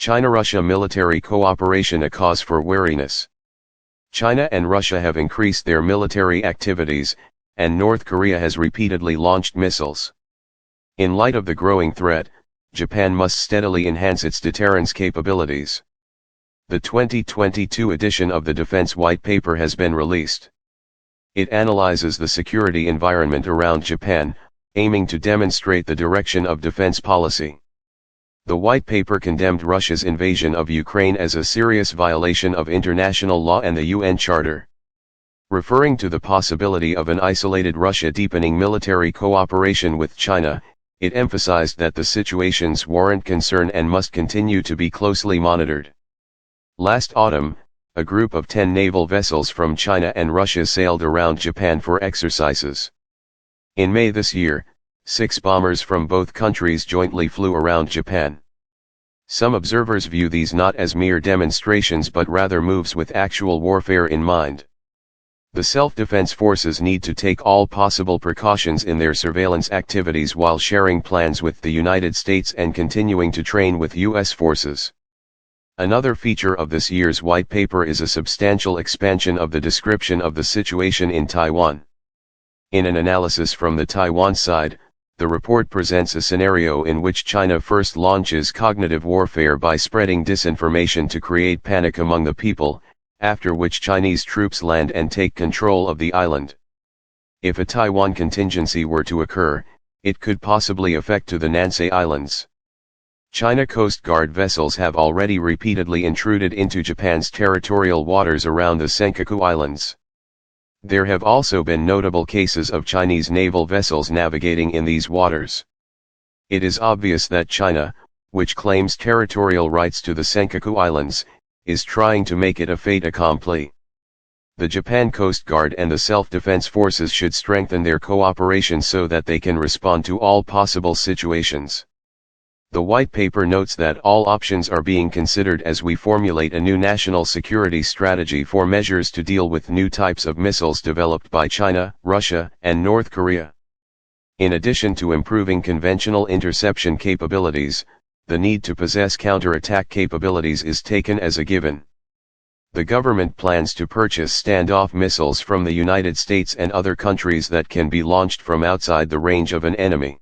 China-Russia military cooperation a cause for wariness. China and Russia have increased their military activities, and North Korea has repeatedly launched missiles. In light of the growing threat, Japan must steadily enhance its deterrence capabilities. The 2022 edition of the Defense White Paper has been released. It analyzes the security environment around Japan, aiming to demonstrate the direction of defense policy. The White Paper condemned Russia's invasion of Ukraine as a serious violation of international law and the UN Charter. Referring to the possibility of an isolated Russia deepening military cooperation with China, it emphasized that the situations warrant concern and must continue to be closely monitored. Last autumn, a group of 10 naval vessels from China and Russia sailed around Japan for exercises. In May this year, 6 bombers from both countries jointly flew around Japan. Some observers view these not as mere demonstrations but rather moves with actual warfare in mind. The self-defense forces need to take all possible precautions in their surveillance activities while sharing plans with the United States and continuing to train with U.S. forces. Another feature of this year's White Paper is a substantial expansion of the description of the situation in Taiwan. In an analysis from the Taiwan side, the report presents a scenario in which China first launches cognitive warfare by spreading disinformation to create panic among the people, after which Chinese troops land and take control of the island. If a Taiwan contingency were to occur, it could possibly affect to the Nansei Islands. China Coast Guard vessels have already repeatedly intruded into Japan's territorial waters around the Senkaku Islands. There have also been notable cases of Chinese naval vessels navigating in these waters. It is obvious that China, which claims territorial rights to the Senkaku Islands, is trying to make it a fait accompli. The Japan Coast Guard and the self-defense forces should strengthen their cooperation so that they can respond to all possible situations. The White Paper notes that all options are being considered as we formulate a new national security strategy for measures to deal with new types of missiles developed by China, Russia, and North Korea. In addition to improving conventional interception capabilities, the need to possess counterattack capabilities is taken as a given. The government plans to purchase standoff missiles from the United States and other countries that can be launched from outside the range of an enemy.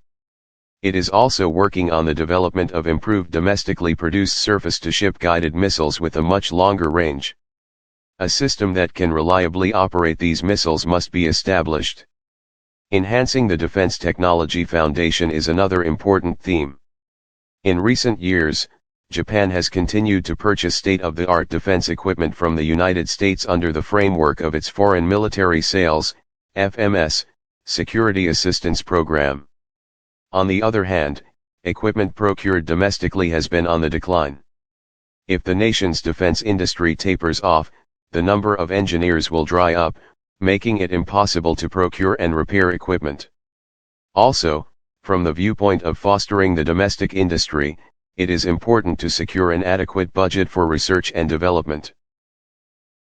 It is also working on the development of improved domestically produced surface-to-ship guided missiles with a much longer range. A system that can reliably operate these missiles must be established. Enhancing the defense technology foundation is another important theme. In recent years, Japan has continued to purchase state-of-the-art defense equipment from the United States under the framework of its Foreign Military Sales, FMS, Security Assistance Program. On the other hand, equipment procured domestically has been on the decline. If the nation's defense industry tapers off, the number of engineers will dry up, making it impossible to procure and repair equipment. Also, from the viewpoint of fostering the domestic industry, it is important to secure an adequate budget for research and development.